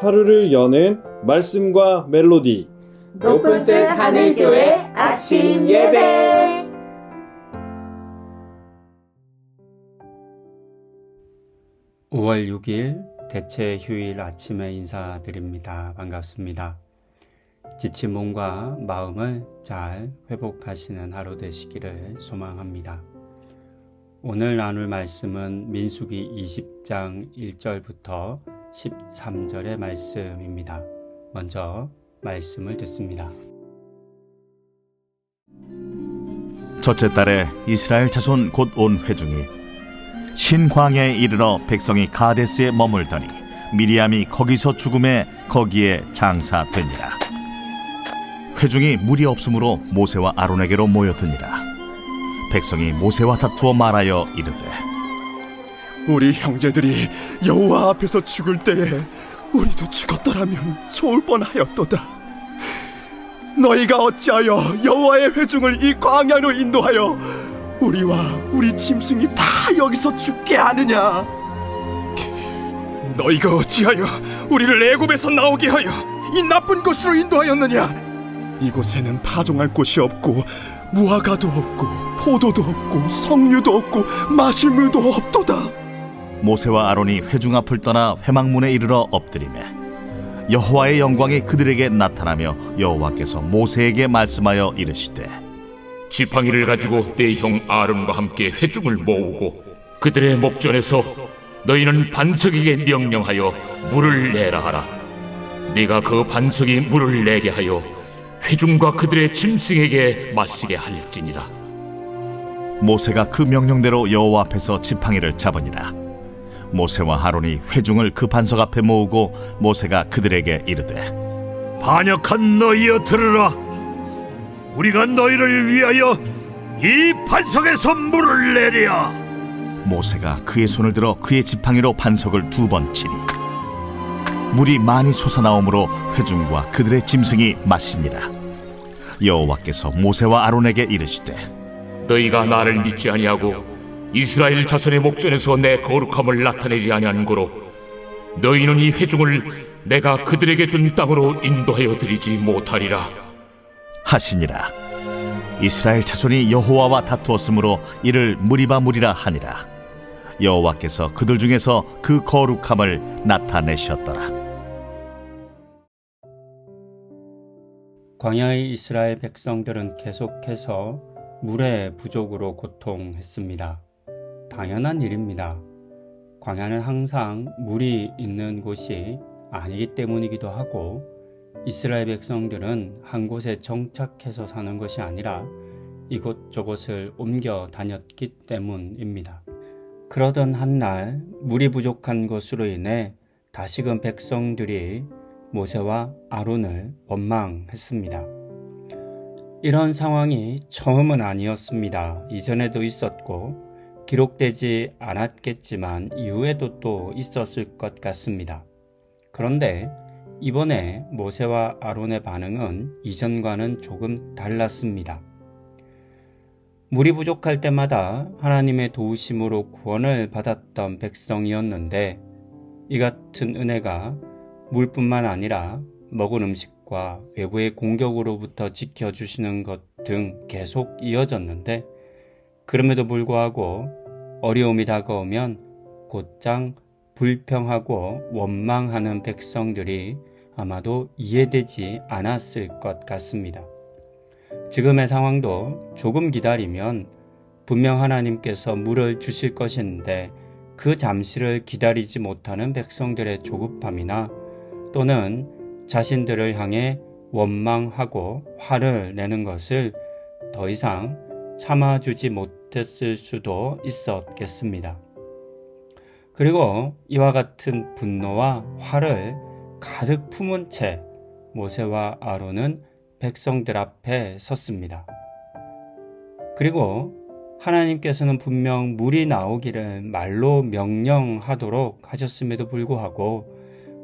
하루를 여는 말씀과 멜로디 높은 뜻 하늘교회 아침 예배. (5월 6일) 대체 휴일 아침에 인사드립니다. 반갑습니다. 지친 몸과 마음을 잘 회복하시는 하루 되시기를 소망합니다. 오늘 나눌 말씀은 민수기 20장 1절부터 13절의 말씀입니다. 먼저 말씀을 듣습니다. 첫째 달에 이스라엘 자손 곧 온 회중이 신광야에 이르러 백성이 가데스에 머물더니 미리암이 거기서 죽음에 거기에 장사되니라. 회중이 물이 없으므로 모세와 아론에게로 모였더니라. 백성이 모세와 다투어 말하여 이르되 우리 형제들이 여호와 앞에서 죽을 때에 우리도 죽었더라면 좋을 뻔하였도다. 너희가 어찌하여 여호와의 회중을 이 광야로 인도하여 우리와 우리 짐승이 다 여기서 죽게 하느냐? 너희가 어찌하여 우리를 애굽에서 나오게 하여 이 나쁜 곳으로 인도하였느냐? 이곳에는 파종할 곳이 없고 무화과도 없고 포도도 없고 석류도 없고 마실 물도 없도다. 모세와 아론이 회중 앞을 떠나 회막문에 이르러 엎드리매 여호와의 영광이 그들에게 나타나며 여호와께서 모세에게 말씀하여 이르시되 지팡이를 가지고 내 형 아론과 함께 회중을 모으고 그들의 목전에서 너희는 반석에게 명령하여 물을 내라 하라. 네가 그 반석이 물을 내게 하여 회중과 그들의 짐승에게 마시게 할지니라. 모세가 그 명령대로 여호와 앞에서 지팡이를 잡으니라. 모세와 아론이 회중을 그 반석 앞에 모으고 모세가 그들에게 이르되 반역한 너희여 들으라. 우리가 너희를 위하여 이 반석에서 물을 내리야. 모세가 그의 손을 들어 그의 지팡이로 반석을 2번 치니 물이 많이 솟아나오므로 회중과 그들의 짐승이 마시니라. 여호와께서 모세와 아론에게 이르시되 너희가 나를 믿지 아니하고 이스라엘 자손의 목전에서 내 거룩함을 나타내지 아니한 고로 너희는 이 회중을 내가 그들에게 준 땅으로 인도하여 드리지 못하리라 하시니라. 이스라엘 자손이 여호와와 다투었으므로 이를 무리바 무리라 하니라. 여호와께서 그들 중에서 그 거룩함을 나타내셨더라. 광야의 이스라엘 백성들은 계속해서 물의 부족으로 고통했습니다. 당연한 일입니다. 광야는 항상 물이 있는 곳이 아니기 때문이기도 하고 이스라엘 백성들은 한 곳에 정착해서 사는 것이 아니라 이곳저곳을 옮겨 다녔기 때문입니다. 그러던 한날 물이 부족한 것으로 인해 다시금 백성들이 모세와 아론을 원망했습니다. 이런 상황이 처음은 아니었습니다. 이전에도 있었고 기록되지 않았겠지만 이후에도 또 있었을 것 같습니다. 그런데 이번에 모세와 아론의 반응은 이전과는 조금 달랐습니다. 물이 부족할 때마다 하나님의 도우심으로 구원을 받았던 백성이었는데 이 같은 은혜가 물뿐만 아니라 먹은 음식과 외부의 공격으로부터 지켜주시는 것 등 계속 이어졌는데 그럼에도 불구하고 어려움이 다가오면 곧장 불평하고 원망하는 백성들이 아마도 이해되지 않았을 것 같습니다. 지금의 상황도 조금 기다리면 분명 하나님께서 물을 주실 것인데 그 잠시를 기다리지 못하는 백성들의 조급함이나 또는 자신들을 향해 원망하고 화를 내는 것을 더 이상 참아주지 못했을 수도 있었겠습니다. 그리고 이와 같은 분노와 화를 가득 품은 채 모세와 아론은 백성들 앞에 섰습니다. 그리고 하나님께서는 분명 물이 나오기를 말로 명령하도록 하셨음에도 불구하고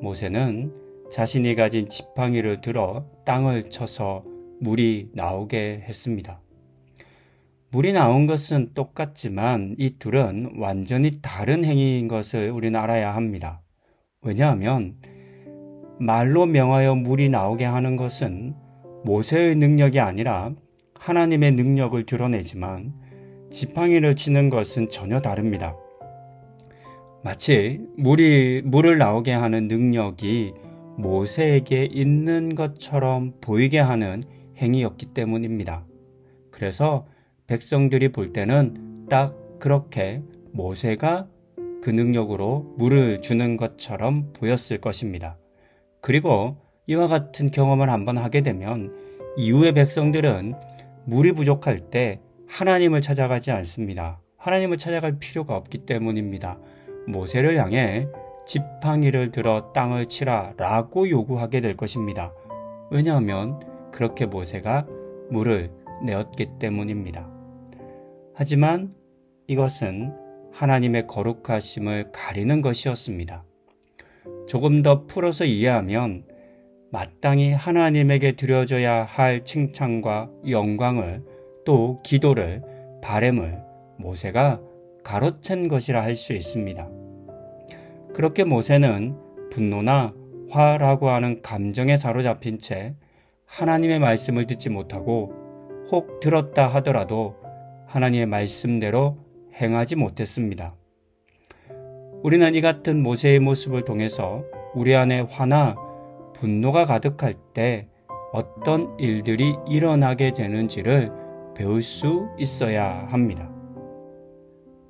모세는 자신이 가진 지팡이를 들어 땅을 쳐서 물이 나오게 했습니다. 물이 나온 것은 똑같지만 이 둘은 완전히 다른 행위인 것을 우리는 알아야 합니다. 왜냐하면 말로 명하여 물이 나오게 하는 것은 모세의 능력이 아니라 하나님의 능력을 드러내지만 지팡이를 치는 것은 전혀 다릅니다. 마치 물을 나오게 하는 능력이 모세에게 있는 것처럼 보이게 하는 행위였기 때문입니다. 그래서 백성들이 볼 때는 딱 그렇게 모세가 그 능력으로 물을 주는 것처럼 보였을 것입니다. 그리고 이와 같은 경험을 한번 하게 되면 이후의 백성들은 물이 부족할 때 하나님을 찾아가지 않습니다. 하나님을 찾아갈 필요가 없기 때문입니다. 모세를 향해 지팡이를 들어 땅을 치라 라고 요구하게 될 것입니다. 왜냐하면 그렇게 모세가 물을 내었기 때문입니다. 하지만 이것은 하나님의 거룩하심을 가리는 것이었습니다. 조금 더 풀어서 이해하면 마땅히 하나님에게 드려져야 할 칭찬과 영광을 또 기도를 바램을 모세가 가로챈 것이라 할 수 있습니다. 그렇게 모세는 분노나 화라고 하는 감정에 사로잡힌 채 하나님의 말씀을 듣지 못하고 혹 들었다 하더라도 하나님의 말씀대로 행하지 못했습니다. 우리는 이 같은 모세의 모습을 통해서 우리 안에 화나 분노가 가득할 때 어떤 일들이 일어나게 되는지를 배울 수 있어야 합니다.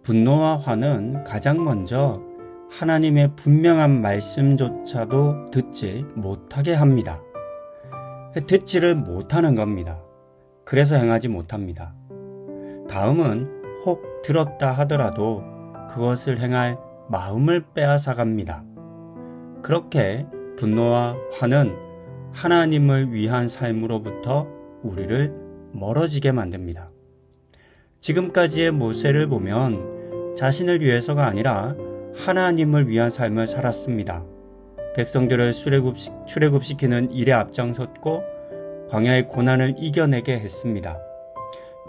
분노와 화는 가장 먼저 하나님의 분명한 말씀조차도 듣지 못하게 합니다. 듣지를 못하는 겁니다. 그래서 행하지 못합니다. 다음은 혹 들었다 하더라도 그것을 행할 마음을 빼앗아갑니다. 그렇게 분노와 화는 하나님을 위한 삶으로부터 우리를 멀어지게 만듭니다. 지금까지의 모세를 보면 자신을 위해서가 아니라 하나님을 위한 삶을 살았습니다. 백성들을 출애굽시키는 일에 앞장섰고 광야의 고난을 이겨내게 했습니다.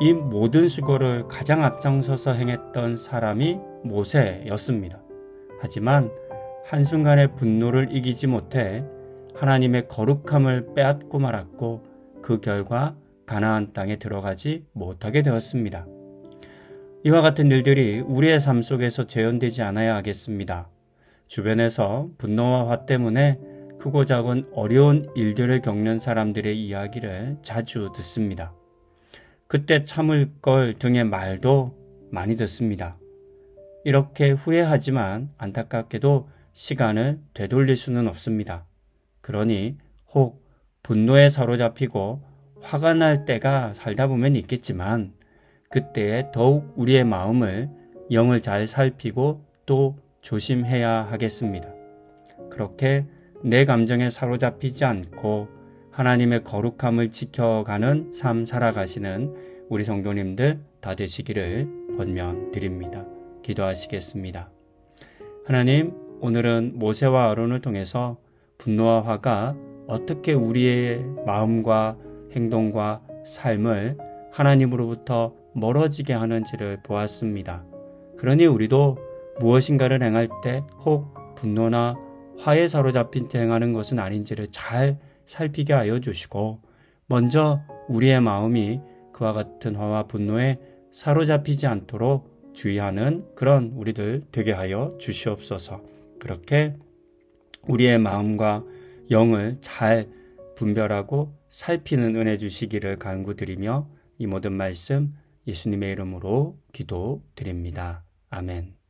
이 모든 수고를 가장 앞장서서 행했던 사람이 모세였습니다. 하지만 한순간의 분노를 이기지 못해 하나님의 거룩함을 빼앗고 말았고 그 결과 가나안 땅에 들어가지 못하게 되었습니다. 이와 같은 일들이 우리의 삶 속에서 재현되지 않아야 하겠습니다. 주변에서 분노와 화 때문에 크고 작은 어려운 일들을 겪는 사람들의 이야기를 자주 듣습니다. 그때 참을 걸 등의 말도 많이 듣습니다. 이렇게 후회하지만 안타깝게도 시간을 되돌릴 수는 없습니다. 그러니 혹 분노에 사로잡히고 화가 날 때가 살다 보면 있겠지만 그때에 더욱 우리의 마음을 영을 잘 살피고 또 조심해야 하겠습니다. 그렇게 내 감정에 사로잡히지 않고 하나님의 거룩함을 지켜가는 삶 살아가시는 우리 성도님들 다 되시기를 권면드립니다. 기도하시겠습니다. 하나님, 오늘은 모세와 아론을 통해서 분노와 화가 어떻게 우리의 마음과 행동과 삶을 하나님으로부터 멀어지게 하는지를 보았습니다. 그러니 우리도 무엇인가를 행할 때 혹 분노나 화에 사로잡힌 채 행하는 것은 아닌지를 잘 살피게 하여 주시고 먼저 우리의 마음이 그와 같은 화와 분노에 사로잡히지 않도록 주의하는 그런 우리들 되게 하여 주시옵소서. 그렇게 우리의 마음과 영을 잘 분별하고 살피는 은혜 주시기를 간구드리며 이 모든 말씀 예수님의 이름으로 기도드립니다. 아멘.